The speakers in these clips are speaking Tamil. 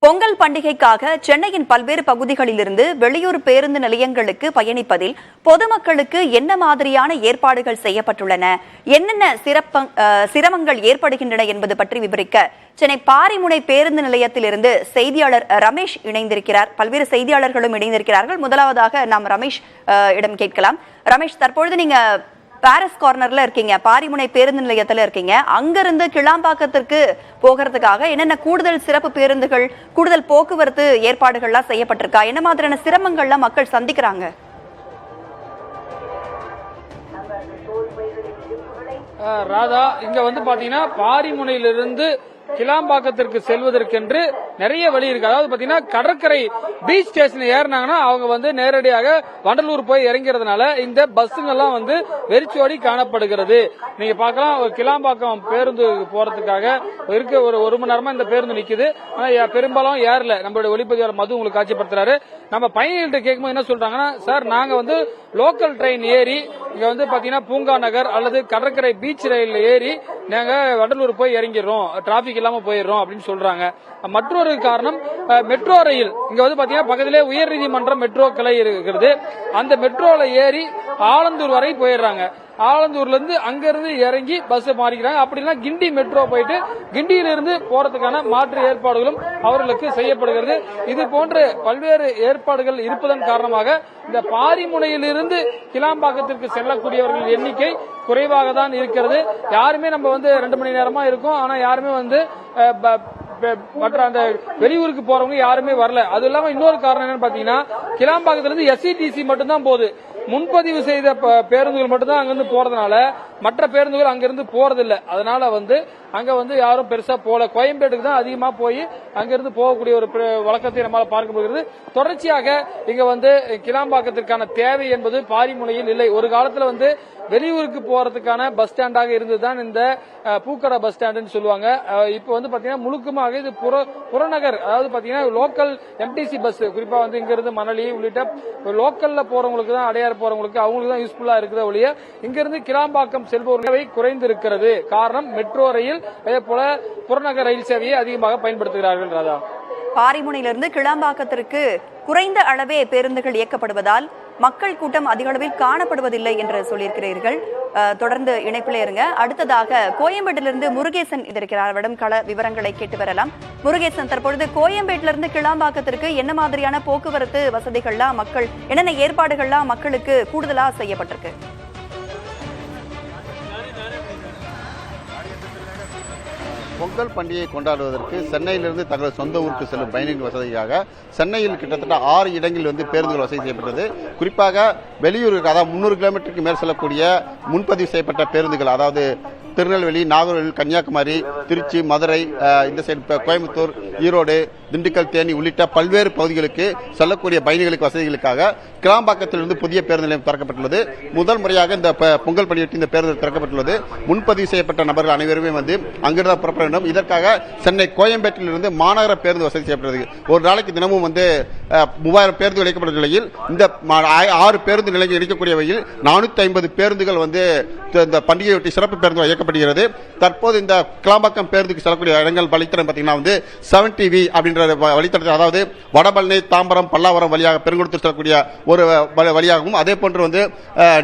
பொங்கல் பண்டிகைக்காக சென்னையின் பல்வேறு பகுதிகளிலிருந்து வெளியூர் பேருந்து நிலையங்களுக்கு பயணிப்பதில் பொதுமக்களுக்கு என்ன மாதிரியான ஏற்பாடுகள் செய்யப்பட்டுள்ளன, என்னென்ன சிரமங்கள் ஏற்படுகின்றன என்பது பற்றி விவரிக்க சென்னை பாரிமுனை பேருந்து நிலையத்திலிருந்து செய்தியாளர் ரமேஷ் இணைந்திருக்கிறார். பல்வேறு செய்தியாளர்களும் இணைந்திருக்கிறார்கள். முதலாவதாக நாம் ரமேஷ் இடம் கேட்கலாம். ரமேஷ், தற்பொழுது நீங்க பாரிஸ் கார்னர்ல இருக்கீங்க, பாரிமுனை பேருந்து நிலையத்துல இருக்கீங்க. அங்கிருந்து கிளாம்பாக்கத்திற்கு போகிறதுக்காக என்னென்ன கூடுதல் சிறப்பு பேருந்துகள், கூடுதல் போக்குவரத்து ஏற்பாடுகள்லாம் செய்யப்பட்டிருக்கா? என்ன மாதிரியான சிரமங்கள்லாம் மக்கள் சந்திக்கிறாங்க? ராதா, இங்க பாத்தீங்கன்னா பாரிமுனையிலிருந்து கிளாம்பாக்கத்திற்கு செல்வதற்கென்று நிறைய வழி இருக்கு. அதாவது பாத்தீங்கன்னா கடற்கரை பீச் ஸ்டேஷன் ஏறினாங்கன்னா அவங்க நேரடியாக வண்டலூர் போய் இறங்கிறதுனால இந்த பஸ்ஸுங்கெல்லாம் வெறிச்சோடி காணப்படுகிறது. நீங்க பார்க்கலாம், கிளாம்பாக்கம் பேருந்து போறதுக்காக இருக்க ஒரு மணி நேரமா இந்த பேருந்து நிக்குது. ஆனா பெரும்பாலும் ஏறல. நம்மளுடைய ஒளிப்பதிவாளர் மது உங்களுக்கு காட்சிப்படுத்துறாரு. நம்ம பயணிகள்கிட்ட கேட்கும்போது என்ன சொல்றாங்கன்னா, சார் நாங்க லோக்கல் ட்ரெயின் ஏறி இங்க பாத்தீங்கன்னா பூங்கா நகர் அல்லது கடற்கரை பீச் ரயில் ஏறி நாங்க வண்டலூர் போய் இறங்கிடுறோம், டிராபிக் இல்லாம போயிடுறோம் அப்படின்னு சொல்றாங்க. மற்றொரு காரணம், மெட்ரோ ரயில் இங்க பாத்தீங்கன்னா பக்கத்திலே உயர்நீதிமன்றம் மெட்ரோ கிளை இருக்கிறது. அந்த மெட்ரோல ஏறி ஆலந்தூர் வரை போயிடுறாங்க. ஆலந்தூர்ல இருந்து அங்கிருந்து இறங்கி பஸ் மாறிக்கிறாங்க. அப்படின்னா கிண்டி மெட்ரோ போயிட்டு கிண்டியிலிருந்து போறதுக்கான மாற்று ஏற்பாடுகளும் அவர்களுக்கு செய்யப்படுகிறது. இது போன்ற பல்வேறு ஏற்பாடுகள் இருப்பதன் காரணமாக இந்த பாரிமுனையிலிருந்து கிளாம்பாக்கத்திற்கு செல்லக்கூடியவர்கள் எண்ணிக்கை குறைவாக தான் இருக்கிறது. யாருமே நம்ம 2 மணி நேரமா இருக்கும், ஆனா யாருமே மற்ற அந்த வெளியூருக்கு போறவங்க யாருமே வரல. அது இல்லாம இன்னொரு காரணம் என்னன்னு பாத்தீங்கன்னா, கிளாம்பாக்கத்திலிருந்து எஸ்இடிசி மட்டும்தான் போகுது. முன்பதிவு செய்த பேருந்துகள் மட்டும்தான் அங்கிருந்து போறதுனால மற்ற பேருந்துகள் அங்கிருந்து போறதில்லை. அதனால அங்க யாரும் பெருசா போல. கோயம்பேட்டுக்கு தான் அதிகமா போய் அங்கிருந்து போகக்கூடிய ஒரு வழக்கத்தை நம்மால பார்க்க முடிகிறது. தொடர்ச்சியாக இங்க கிளாம்பாக்கத்திற்கான தேவை என்பது பாரிமுனையில் இல்லை. ஒரு காலத்துல வெளியூருக்கு போறதுக்கான பஸ் ஸ்டாண்டாக இருந்ததுதான் இந்த பூக்கடை பஸ் ஸ்டாண்டுன்னு சொல்லுவாங்க. இப்ப பாத்தீங்கன்னா முழுக்கமாக இது புறநகர், அதாவது பாத்தீங்கன்னா லோக்கல் எம்டிசி பஸ், குறிப்பா இங்க இருந்து மணலி உள்ளிட்ட லோக்கல்ல போறவங்களுக்கு தான், அடையாறு போறவங்களுக்கு அவங்களுக்கு தான் யூஸ்ஃபுல்லா இருக்கிற ஒழிய இங்க இருந்து கிளாம்பாக்கம் செல்பவர்கள் குறைந்து இருக்கிறது. காரணம், மெட்ரோ ரயில் அதே போல புறநகர் ரயில் சேவையை அதிகமாக பயன்படுத்துகிறார்கள். ராதா, பாரிமுனையிலிருந்து கிளாம்பாக்கத்திற்கு குறைந்த அளவே பேருந்துகள் இயக்கப்படுவதால் மக்கள் கூட்டம் அதிக அளவில் காணப்படுவதில்லை என்று சொல்லியிருக்கிறீர்கள். தொடர்ந்து இணைப்பில் இருங்க. அடுத்ததாக கோயம்பேட்டிலிருந்து முருகேசன் இருக்கிறார். அவரிடம் கள விவரங்களை கேட்டு வரலாம். முருகேசன், தற்பொழுது கோயம்பேட்டிலிருந்து கிளாம்பாக்கத்திற்கு என்ன மாதிரியான போக்குவரத்து வசதிகள்லாம் என்னென்ன ஏற்பாடுகள்லாம் மக்களுக்கு கூடுதலா செய்யப்பட்டிருக்கு? பொங்கல் பண்டிகையை கொண்டாடுவதற்கு சென்னையிலிருந்து தங்கள் சொந்த ஊருக்கு செல்லும் பயணிகள் வசதியாக சென்னையில் கிட்டத்தட்ட 6 இடங்களில் பேருந்துகள் வசதி செய்யப்பட்டது. குறிப்பாக வெளியூருக்கு, அதாவது 300 கிலோமீட்டருக்கு மேல் செல்லக்கூடிய முன்பதிவு செய்யப்பட்ட பேருந்துகள், அதாவது திருநெல்வேலி, நாகர்கோவில், கன்னியாகுமரி, திருச்சி, மதுரை, இந்த சைடு கோயம்புத்தூர், ஈரோடு, திண்டுக்கல், தேனி உள்ளிட்ட பல்வேறு பகுதிகளுக்கு செல்லக்கூடிய பயணிகளுக்கு வசதிகளுக்காக கிளாம்பாக்கத்திலிருந்து புதிய பேருந்து நிலையம் திறக்கப்பட்டுள்ளது. முதல் முறையாக இந்த பொங்கல் பண்டிகைக்கு இந்த பேருந்து திறக்கப்பட்டுள்ளது. முன்பதிவு செய்யப்பட்ட நபர்கள் அனைவருமே அங்கிருந்து புறப்பட வேண்டும். இதற்காக சென்னை கோயம்பேட்டிலிருந்து மாநகர பேருந்து வசதி செய்யப்பட்டது. ஒரு நாளைக்கு தினமும் 3000 பேருந்து இணைக்கப்பட்ட நிலையில் இந்த 6 பேருந்து நிலையம் இணைக்கக்கூடிய வகையில் 450 பேருந்துகள் இந்த பண்டிகையொட்டி சிறப்பு பேருந்து இயக்கப்படுகிறது. தற்போது இந்த கிளாம்பாக்கம் பேருந்துக்கு செல்லக்கூடிய இடங்கள் வழித்தடம் பார்த்தீங்கன்னா 70V அப்படின்ற வழித்தடத்தில், அதாவது வடபழனி, தாம்பரம், பல்லாவரம் வழியாக பெருங்குளத்தூர் செல்லக்கூடிய ஒரு வழியாகவும், அதே போன்று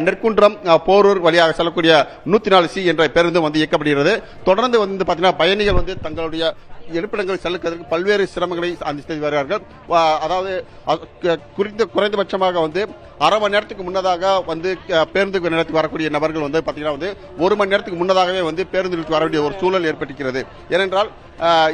நெற்குன்றம், போரூர் வழியாக செல்லக்கூடிய 104C என்ற பேருந்து இயக்கப்படுகிறது. தொடர்ந்து பார்த்தீங்கன்னா பயணிகள் தங்களுடைய இருப்பிடங்கள் செல்லுவதற்கு பல்வேறு சிரமங்களை சந்தித்து வருகிறார்கள். அதாவது குறைந்தபட்சமாக அரை மணி நேரத்துக்கு முன்னதாக பேருந்து நிலையத்துக்கு வரக்கூடிய நபர்கள் பார்த்தீங்கன்னா 1 மணி நேரத்துக்கு முன்னதாகவே பேருந்து நிலையத்துக்கு வரக்கூடிய ஒரு சூழல் ஏற்பட்டிருக்கிறது. ஏனென்றால்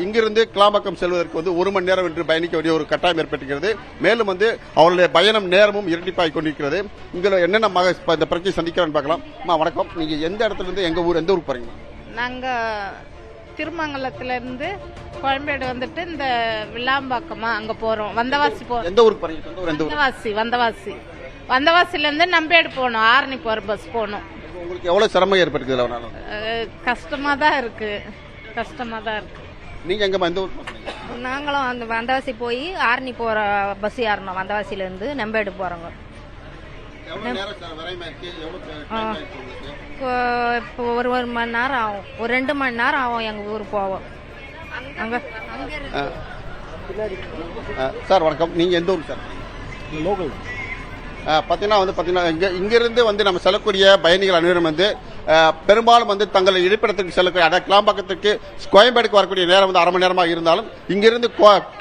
இங்கிருந்து கிளாம்பாக்கம் செல்வதற்கு 1 மணி நேரம் என்று பயணிக்க வேண்டிய ஒரு கட்டாயம் ஏற்பட்டிருக்கிறது. மேலும் அவருடைய பயணம் நேரமும் இரட்டிப்பாகிக் கொண்டிருக்கிறது. இங்கே என்னென்ன இந்த பிரச்சனை சந்திக்கிறான்னு பார்க்கலாம். வணக்கம், நீங்க எந்த இடத்துல இருந்து எந்த ஊருக்கு போறீங்க? நாங்க திருமங்கலத்துல இருந்து கோயம்பேடு இந்த விளாம்பாக்கமா அங்க போறோம். வந்தவாசி போறோம். எந்த ஊருக்கு போறீங்க? வந்தவாசில இருந்து நம்பேடு போனோம். ஆரணி போற பஸ் போனோம். உங்களுக்கு எவ்வளவு சிரமம் ஏற்பட்டிருக்கு? கஷ்டமா தான் இருக்கு. நீங்க எங்க எந்த ஊருக்கு? நாங்களும் வந்தவாசி போய் ஆரணி போற பஸ் ஏறணும். வந்தவாசில இருந்து நம்பேடு போறோங்க. இப்போ ஒரு மணி நேரம் ஆகும், ஒரு 2 மணி நேரம் ஆகும் எங்க ஊருக்கு போவோம். சார் வணக்கம், நீங்க எந்த ஊர் சார்? லோக்கல். பார்த்தீங்கன்னா இங்கிருந்து நம்ம செல்லக்கூடிய பயணிகள் அனைவரும் பெரும்பாலும் தங்கள் இருப்பிடத்துக்கு செல்லக்கூடிய, அதாவது கிளாம்பாக்கத்திற்கு கோயம்பேடுக்கு வரக்கூடிய நேரம் 1/2 மணி நேரமாக இருந்தாலும் இங்கிருந்து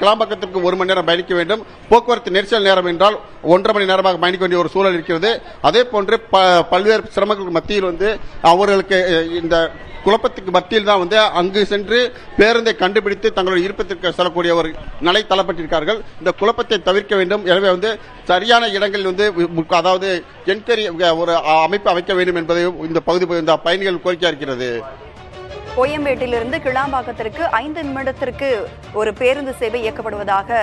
கிளாம்பாக்கத்திற்கு 1 மணி நேரம் பயணிக்க வேண்டும். போக்குவரத்து நெரிசல் நேரம் என்றால் 1.5 மணி நேரமாக பயணிக்க வேண்டிய ஒரு சூழல் இருக்கிறது. அதே போன்று பல்வேறு சிரமங்களுக்கு மத்தியில் அவர்களுக்கு இந்த குழப்பத்துக்கு மத்தியில் தான் அங்கு சென்று பேருந்தை கண்டுபிடித்து தங்களுடைய இருப்பிடத்திற்கு செல்லக்கூடிய ஒரு நிலை தள்ளப்பட்டிருக்கார்கள். இந்த குழப்பத்தை தவிர்க்க வேண்டும். எனவே சரியான இடங்களில் அதாவது என்கொயரி ஒரு அமைப்பு அமைக்க வேண்டும் என்பதை இந்த பயணிகள் கோரிக்கை இருக்கிறது. கோயம்பேட்டிலிருந்து கிளாம்பாக்கத்திற்கு 5 நிமிடத்திற்கு ஒரு பேருந்து சேவை இயக்கப்படுவதாக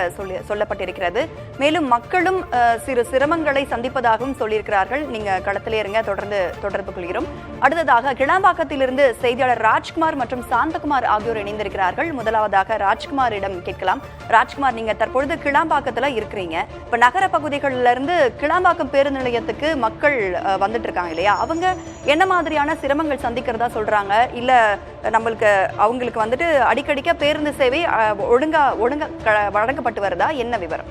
சொல்லப்பட்டிருக்கிறது. மேலும் மக்களும் சிறு சிரமங்களை சந்திப்பதாகவும் சொல்லியிருக்கிறார்கள். நீங்க களத்திலே இருங்க, தொடர்ந்து தொடர்பு கொள்கிறோம். அடுத்ததாக கிளாம்பாக்கத்திலிருந்து செய்தியாளர் ராஜ்குமார் மற்றும் சாந்தகுமார் ஆகியோர் இணைந்திருக்கிறார்கள். முதலாவதாக ராஜ்குமாரிடம் கேட்கலாம். ராஜ்குமார், நீங்க தற்பொழுது கிளாம்பாக்கத்துல இருக்கிறீங்க. இப்ப நகர பகுதிகளில இருந்து கிளாம்பாக்கம் பேருந்து நிலையத்துக்கு மக்கள் வந்துட்டு இருக்காங்க இல்லையா? அவங்க என்ன மாதிரியான சிரமங்கள் சந்திக்கிறதா சொல்றாங்க? இல்ல அவங்களுக்கு அடிக்கடிக்க பேருந்து சேவை ஒழுங்கா வழங்கப்பட்டு வருதா? என்ன விவரம்?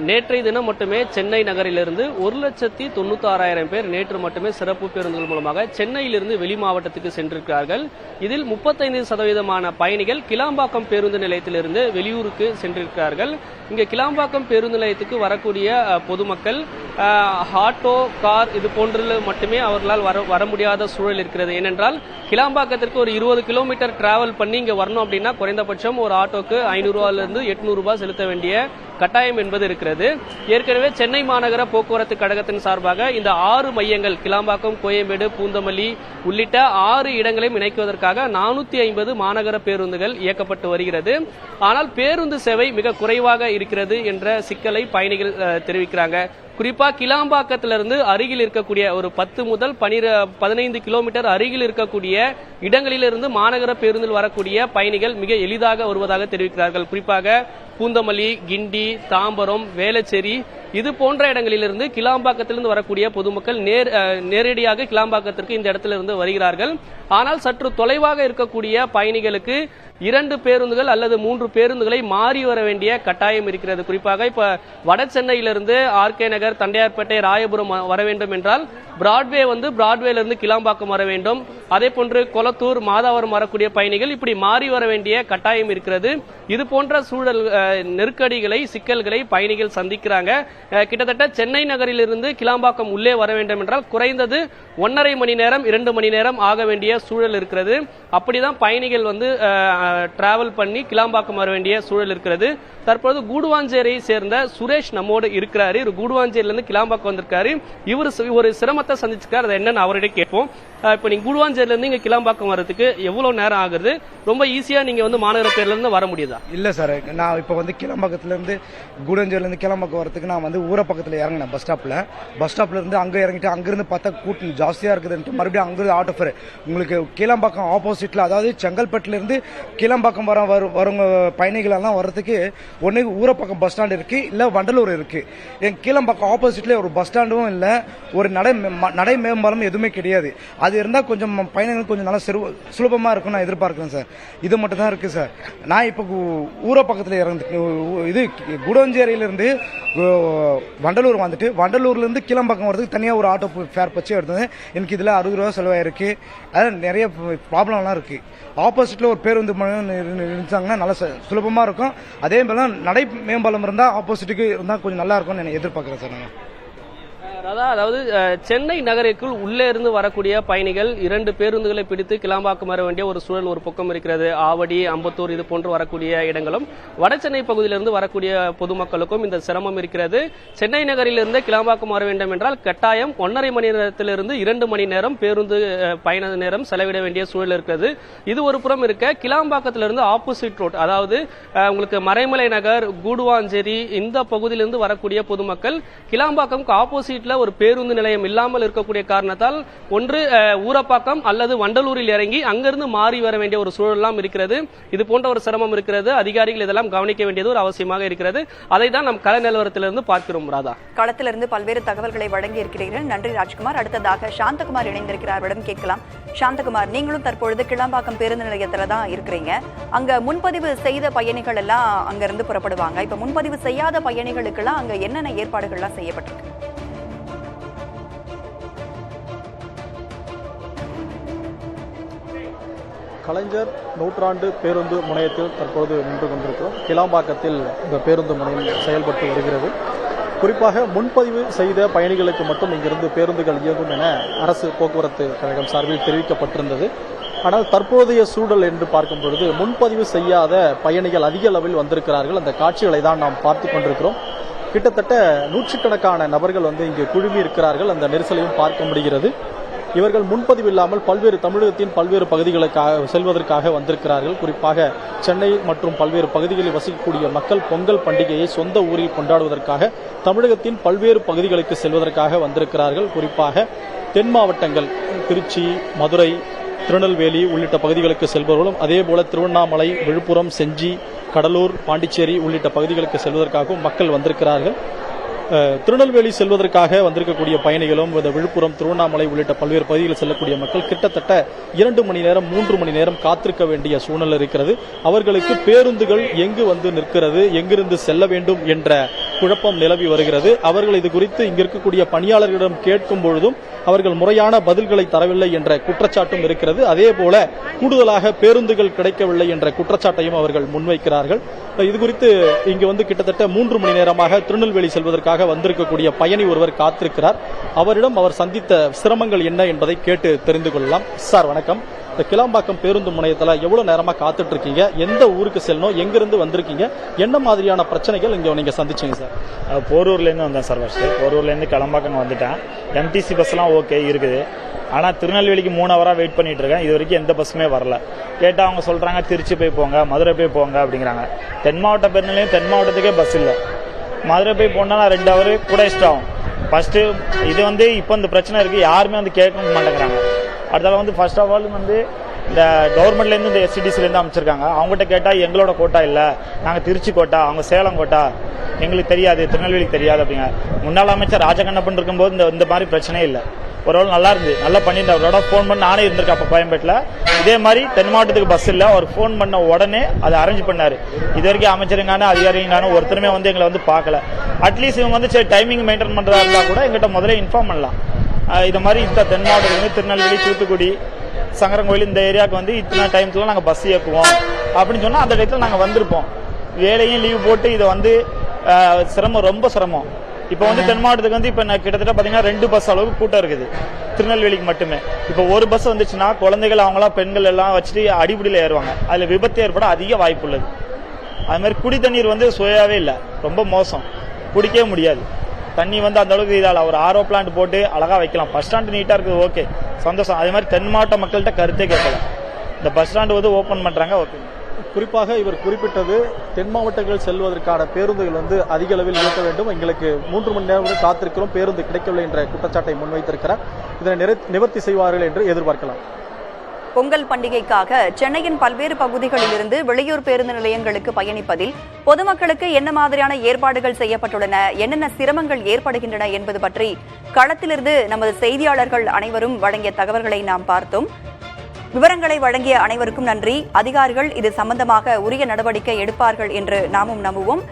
நேற்றைய தினம் மட்டுமே சென்னை நகரிலிருந்து 1,96,000 பேர் நேற்று மட்டுமே சிறப்பு பேருந்துகள் மூலமாக சென்னையிலிருந்து வெளி மாவட்டத்துக்கு சென்றிருக்கிறார்கள். இதில் 35% பயணிகள் கிளாம்பாக்கம் பேருந்து நிலையத்திலிருந்து வெளியூருக்கு சென்றிருக்கிறார்கள். இங்கே கிளாம்பாக்கம் பேருந்து நிலையத்துக்கு வரக்கூடிய பொதுமக்கள் ஆட்டோ, கார் இது போன்ற மட்டுமே அவர்களால் வர முடியாத சூழல் இருக்கிறது. ஏனென்றால் கிளாம்பாக்கத்திற்கு ஒரு 20 கிலோமீட்டர் டிராவல் பண்ணி இங்க வரணும் அப்படின்னா குறைந்தபட்சம் ஒரு ஆட்டோக்கு 500 ரூபாயிலிருந்து 800 ரூபாய் செலுத்த வேண்டிய கட்டாயம் என்பது இருக்கிறது. ஏற்கனவே சென்னை மாநகர போக்குவரத்து கழகத்தின் சார்பாக இந்த 6 மையங்கள் கிளாம்பாக்கம், கோயம்பேடு, பூந்தமல்லி உள்ளிட்ட 6 இடங்களையும் இணைக்குவதற்காக 450 மாநகர பேருந்துகள் இயக்கப்பட்டு வருகிறது. ஆனால் பேருந்து சேவை மிக குறைவாக இருக்கிறது என்ற சிக்கலை பயணிகள் தெரிவிக்கிறாங்க. குறிப்பா கிளாம்பாக்கத்திலிருந்து அருகில் இருக்கக்கூடிய ஒரு 10 முதல் 15 கிலோமீட்டர் அருகில் இருக்கக்கூடிய இடங்களிலிருந்து மாநகர பேருந்தில் வரக்கூடிய பயணிகள் மிக எளிதாக வருவதாக தெரிவிக்கிறார்கள். குறிப்பாக பூந்தமல்லி, கிண்டி, தாம்பரம், வேளச்சேரி இது போன்ற இடங்களிலிருந்து கிளாம்பாக்கத்திலிருந்து வரக்கூடிய பொதுமக்கள் நேரடியாக கிளாம்பாக்கத்திற்கு இந்த இடத்திலிருந்து வருகிறார்கள். ஆனால் சற்று தொலைவாக இருக்கக்கூடிய பயணிகளுக்கு 2 பேருந்துகள் அல்லது 3 பேருந்துகளை மாறி வர வேண்டிய கட்டாயம் இருக்கிறது. குறிப்பாக இப்ப வட சென்னையிலிருந்து ஆர்கே நகர், தண்டையார்பேட்டை, ராயபுரம் வர வேண்டும் என்றால் பிராட்வேல இருந்து கிளாம்பாக்கம் வர வேண்டும். அதே போன்று கொளத்தூர், மாதாவரம் வரக்கூடிய பயணிகள் இப்படி மாறி வர வேண்டிய கட்டாயம் இருக்கிறது. இது போன்ற சூழல் நெருக்கடிகளை, சிக்கல்களை பயணிகள் சந்திக்கிறாங்க. கிட்டத்தட்ட சென்னை நகரிலிருந்து கிளாம்பாக்கம் உள்ளே வர வேண்டும் என்றால் குறைந்தது 1.5 மணி நேரம் 2 மணி நேரம் ஆக வேண்டிய சூழல் இருக்கிறது. அப்படிதான் பயணிகள் டிராவல் பண்ணி கிளாம்பாக்கம் வர வேண்டிய சூழல் இருக்கிறது. தற்போது கூடுவாஞ்சேரியை சேர்ந்த சுரேஷ் நம்மோடு இருக்கிறாரு. கூடுவாஞ்சேரியிலிருந்து கிளாம்பாக்கம் வந்திருக்காரு. இவர் ஒரு சிரமத்தை சந்திச்சிருக்காரு. அது என்னன்னு அவர்கிட்ட கேட்போம். இப்ப நீங்க கூடுவாஞ்சேரியில இருந்து இங்க கிளாம்பாக்கம் வரதுக்கு எவ்வளவு நேரம் ஆகுது? ரொம்ப ஈஸியா நீங்க மாநகர பேர்ல இருந்து வர முடியுதா? இல்ல சார், நான் இப்ப கிளாம்பாக்கத்துல இருந்து கூடுவாஞ்சேரியில இருந்து கிளாம்பாக்கம் வரதுக்கு நான் ஊர பக்கத்துல இறங்கினேன். பஸ் ஸ்டாப்ல இருந்து அங்க இறங்கிட்டு அங்கிருந்து பார்த்தா கூட்டம் ஜாஸ்தியா இருக்குதுன்ட்டு மறுபடியும் அங்கிருந்து ஆட்டோ ஃபேர் உங்களுக்கு கிளாம்பாக்கம் ஆப்போசிட்ல, அதாவது செங்கல்பட்டுல இருந்து கிளாம்பாக்கம் வரவங்க பயணிகள் எல்லாம் வர்றதுக்கு ஒன்னு ஊரப்பக்கம் பஸ் ஸ்டாண்ட் இருக்கு, இல்ல வண்டலூர் இருக்கு. என் கிளாம்பாக்கம் ஆப்போசிட்ல ஒரு பஸ் ஸ்டாண்டும் இல்ல, ஒரு நடை மேம்பாலம் எதுவுமே கிடையாது. அது இருந்தா கொஞ்சம் பயணிகள் கொஞ்சம் நல்லா சுலபமா இருக்கும் நான் எதிர்பார்க்கிறேன் சார். இது மட்டும் தான் இருக்கு சார். நான் இப்ப ஊர பக்கத்துல இது குடோஞ்சேரியிலிருந்து வண்டலூர் வந்துட்டு வண்டலூர்ல இருந்து கிளாம்பாக்கம் வரதுக்கு தனியா ஒரு ஆட்டோ ஃபேர் பச்சு எடுத்தது. எனக்கு இதுல 60 ரூபாய் செலவாயிருக்கு. அதான் நிறைய ப்ராப்ளம்லாம் இருக்கு. ஆப்போசிட்ல ஒரு பேருந்து இருந்தாங்கன்னா நல்லா சுலபமா இருக்கும். அதே போல நடை மேம்பாலம் இருந்தா ஆப்போசிட்டுக்கு இருந்தா கொஞ்சம் நல்லா இருக்கும்னு எதிர்பார்க்கிறேன் சார். நாங்க அதாவது சென்னை நகருக்குள் உள்ளே இருந்து வரக்கூடிய பயணிகள் 2 பேருந்துகளை பிடித்து கிளாம்பாக்கம் வர வேண்டிய ஒரு சூழல் ஒரு பக்கம் இருக்கிறது. ஆவடி, அம்பத்தூர் இது போன்று வரக்கூடிய இடங்களும், வட சென்னை பகுதியிலிருந்து வரக்கூடிய பொதுமக்களுக்கும் இந்த சிரமம் இருக்கிறது. சென்னை நகரிலிருந்து கிளாம்பாக்கம் வர வேண்டும் என்றால் கட்டாயம் 1.5 மணி நேரத்திலிருந்து 2 மணி நேரம் பேருந்து பயண நேரம் செலவிட வேண்டிய சூழல் இருக்கிறது. இது ஒரு புறம் இருக்க, கிளாம்பாக்கத்திலிருந்து ஆப்போசிட் ரோட், அதாவது உங்களுக்கு மறைமலை நகர், கூடுவாஞ்சேரி இந்த பகுதியிலிருந்து வரக்கூடிய பொதுமக்கள் கிளாம்பாக்கம் ஆப்போசிட்ல பகுதிகளில் ஒரு பேருந்து நிலையம் இல்லாமல் இருக்கக்கூடிய காரணத்தால் ஒன்று ஊரப்பாக்கம் அல்லது வண்டலூரில் இறங்கி அங்கிருந்து மாறி வர வேண்டிய ஒரு சூழலாம் இருக்கிறது. இது போன்ற ஒரு சிரமம் இருக்கிறது. அதிகாரிகள் இதெல்லாம் கவனிக்க வேண்டியது ஒரு அவசியமாக இருக்கிறது. அதை தான் நாம் கள நிலவரத்திலிருந்து பார்க்கிறோம். ராதா, களத்திலிருந்து பல்வேறு தகவல்களை வழங்கி இருக்கிறீர்கள். நன்றி ராஜ்குமார். அடுத்ததாக சாந்தகுமார் இணைந்திருக்கிறார், அவரிடம் கேட்கலாம். சாந்தகுமார், நீங்களும் தற்பொழுது கிளாம்பாக்கம் பேருந்து நிலையத்துல தான் இருக்கிறீங்க. அங்க முன்பதிவு செய்த பயணிகள் எல்லாம் அங்க இருந்து புறப்படுவாங்க. இப்ப முன்பதிவு செய்யாத பயணிகளுக்கு எல்லாம் அங்க என்னென்ன ஏற்பாடுகள்லாம் செய்யப்பட்டிருக்கு? கலைஞர் நூற்றாண்டு பேருந்து முனையத்தில் தற்போது நின்று கொண்டிருக்கிறோம். கிளாம்பாக்கத்தில் இந்த பேருந்து முனையம் செயல்பட்டு வருகிறது. குறிப்பாக முன்பதிவு செய்த பயணிகளுக்கு மட்டும் இங்கிருந்து பேருந்துகள் இயங்கும் என அரசு போக்குவரத்து கழகம் சார்பில் தெரிவிக்கப்பட்டிருந்தது. ஆனால் தற்போதைய சூழல் என்று பார்க்கும் பொழுது முன்பதிவு செய்யாத பயணிகள் அதிக அளவில் வந்திருக்கிறார்கள். அந்த காட்சிகளை தான் நாம் பார்த்து கொண்டிருக்கிறோம். கிட்டத்தட்ட நூற்றுக்கணக்கான நபர்கள் இங்கு குழுமி இருக்கிறார்கள். அந்த நெரிசலையும் பார்க்க முடிகிறது. இவர்கள் முன்பதிவு இல்லாமல் தமிழகத்தின் பல்வேறு பகுதிகளுக்காக செல்வதற்காக வந்திருக்கிறார்கள். குறிப்பாக சென்னை மற்றும் பல்வேறு பகுதிகளில் வசிக்கக்கூடிய மக்கள் பொங்கல் பண்டிகையை சொந்த ஊரில் கொண்டாடுவதற்காக தமிழகத்தின் பல்வேறு பகுதிகளுக்கு செல்வதற்காக வந்திருக்கிறார்கள். குறிப்பாக தென் மாவட்டங்கள் திருச்சி, மதுரை, திருநெல்வேலி உள்ளிட்ட பகுதிகளுக்கு செல்பவர்களும் அதேபோல திருவண்ணாமலை, விழுப்புரம், செஞ்சி, கடலூர், பாண்டிச்சேரி உள்ளிட்ட பகுதிகளுக்கு செல்வதற்காகவும் மக்கள் வந்திருக்கிறார்கள். திருநெல்வேலி செல்வதற்காக வந்திருக்கக்கூடிய பயணிகளும் விழுப்புரம், திருவண்ணாமலை உள்ளிட்ட பல்வேறு பகுதிகளில் செல்லக்கூடிய மக்கள் கிட்டத்தட்ட 2 மணி நேரம் 3 மணி நேரம் காத்திருக்க வேண்டிய சூழ்நிலை இருக்கிறது. அவர்களுக்கு பேருந்துகள் எங்கு வந்து நிற்கிறது, எங்கிருந்து செல்ல வேண்டும் என்ற குழப்பம் நிலவி வருகிறது. அவர்கள் இது குறித்து இங்கு இருக்கக்கூடிய பணியாளர்களிடம் கேட்கும் பொழுதும் அவர்கள் முறையான பதில்களை தரவில்லை என்ற குற்றச்சாட்டும் இருக்கிறது. அதேபோல கூடுதலாக பேருந்துகள் கிடைக்கவில்லை என்ற குற்றச்சாட்டையும் அவர்கள் முன்வைக்கிறார்கள். இதுகுறித்து இங்கு கிட்டத்தட்ட 3 மணி நேரமாக திருநெல்வேலி செல்வதற்காக வந்திருக்கக்கூடிய பயணி ஒருவர் காத்திருக்கிறார். அவரிடம் அவர் சந்தித்த சிரமங்கள் என்ன என்பதை கேட்டு தெரிந்து கொள்ளலாம். சார் வணக்கம். இந்த கிளாம்பாக்கம் பேருந்து முனையத்தில் எவ்வளவு நேரமா காத்துட்டு இருக்கீங்க? எந்த ஊருக்கு செல்லணும்? எங்கிருந்து வந்திருக்கீங்க? என்ன மாதிரியான பிரச்சனைகள் இங்க நீங்க சந்திச்சீங்க சார்? போரூர்லேருந்து வந்தேன் சார். ஃபர்ஸ்ட் போரூர்லேருந்து கிளாம்பாக்கம் வந்துட்டேன். எம்டிசி பஸ்லாம் ஓகே இருக்குது. ஆனால் திருநெல்வேலிக்கு 3 ஹவராக வெயிட் பண்ணிட்டு இருக்கேன். இது வரைக்கும் எந்த பஸ்ஸுமே வரல. கேட்டால் அவங்க சொல்றாங்க திருச்சி போய் போங்க, மதுரை போய் போங்க அப்படிங்கிறாங்க. தென் மாவட்ட பேருந்துலையும் தென் மாவட்டத்துக்கே பஸ் இல்லை. மதுரை போய் போனால் 2 ஹவர் கூட எக்ஸ்ட்ரா ஆகும். ஃபர்ஸ்ட் இது இப்போ இந்த பிரச்சனை இருக்கு. யாருமே கேட்க மாட்டேங்கிறாங்க. அடுத்தால ஃபர்ஸ்ட் ஆஃப் ஆல் இந்த கவர்மெண்ட்லேருந்து இந்த எஸ்சிடிசிலேருந்து அமைச்சிருக்காங்க. அவங்ககிட்ட கேட்டால் எங்களோட கோட்டா இல்லை, நாங்கள் திருச்சி கோட்டா, அவங்க சேலம் கோட்டா, எங்களுக்கு தெரியாது, திருநெல்வேலிக்கு தெரியாது அப்படிங்க. முன்னாள் அமைச்சர் ராஜகண்ணப்பன் இருக்கும்போது இந்த மாதிரி பிரச்சனையே இல்லை. ஒரு நல்லா இருந்து நல்லா பண்ணியிருந்தார். அவரோட ஃபோன் பண்ணி நானே இருந்திருக்கேன் அப்போ கோயம்பேட்டில். இதே மாதிரி தென் மாவட்டத்துக்கு பஸ் இல்லை. அவர் ஃபோன் பண்ண உடனே அதை அரேஞ்ச் பண்ணாரு. இது வரைக்கும் அமைச்சருங்கான அதிகாரிங்கான ஒருத்தருமே எங்களை பார்க்கல. அட்லீஸ்ட் இவங்க சரி டைமிங் மெயின்டைன் பண்ணுறதா இருந்தால் கூட எங்கிட்ட முதல்ல இன்ஃபார்ம் பண்ணலாம். இது மாதிரி இந்த தென் மாவட்டத்துக்கு திருநெல்வேலி, தூத்துக்குடி, சங்கரங்கோயில் இந்த ஏரியாவுக்கு இத்தனை டைம்ஸ்லாம் நாங்கள் பஸ் இயக்குவோம் அப்படின்னு சொன்னால் அந்த டயத்தில் நாங்கள் வந்திருப்போம். வேலையும் லீவ் போட்டு இதை சிரமம், ரொம்ப சிரமம். இப்போ தென் மாவட்டத்துக்கு இப்போ கிட்டத்தட்ட பார்த்தீங்கன்னா 2 பஸ் அளவுக்கு கூட்டம் இருக்குது திருநெல்வேலிக்கு மட்டுமே. இப்போ ஒரு பஸ் வந்துச்சுன்னா குழந்தைகள், அவங்களாம் பெண்கள் எல்லாம் வச்சுட்டு அடிப்படையில் ஏறுவாங்க. அதில் விபத்து ஏற்பட அதிக வாய்ப்பு உள்ளது. அது மாதிரி குடி தண்ணீர் சுவையாவே இல்லை, ரொம்ப மோசம், குடிக்கவே முடியாது. தண்ணி அந்த அளவுக்கு இதால் ஒரு ஆர்ஓ பிளான்ட் போட்டு அழகா வைக்கலாம். பஸ் ஸ்டாண்ட் நீட்டா இருக்குது, ஓகே, சந்தோஷம். அதே மாதிரி தென் மாவட்ட மக்கள்கிட்ட கருத்தே கேட்கல. இந்த பஸ் ஸ்டாண்ட் ஓபன் பண்றாங்க, ஓகே. குறிப்பாக இவர் குறிப்பிட்டது தென் மாவட்டங்கள் செல்வதற்கான பேருந்துகள் அதிக அளவில் இயக்க வேண்டும். எங்களுக்கு 3 மணி நேரம் காத்திருக்கிறோம், பேருந்து கிடைக்கவில்லை என்ற குற்றச்சாட்டை முன்வைத்திருக்கிறார். இதனை நிவர்த்தி செய்வார்கள் என்று எதிர்பார்க்கலாம். பொங்கல் பண்டிகைக்காக சென்னையின் பல்வேறு பகுதிகளில் இருந்து வெளியூர் பேருந்து நிலையங்களுக்கு பயணிப்பதில் பொதுமக்களுக்கு என்ன மாதிரியான ஏற்பாடுகள் செய்யப்பட்டுள்ளன, என்னென்ன சிரமங்கள் ஏற்படுகின்றன என்பது பற்றி களத்திலிருந்து நமது செய்தியாளர்கள் அனைவரும் வழங்கிய தகவல்களை நாம் பார்த்தோம். விவரங்களை வழங்கிய அனைவருக்கும் நன்றி. அதிகாரிகள் இது சம்பந்தமாக உரிய நடவடிக்கை எடுப்பார்கள் என்று நாமும் நம்புவோம்.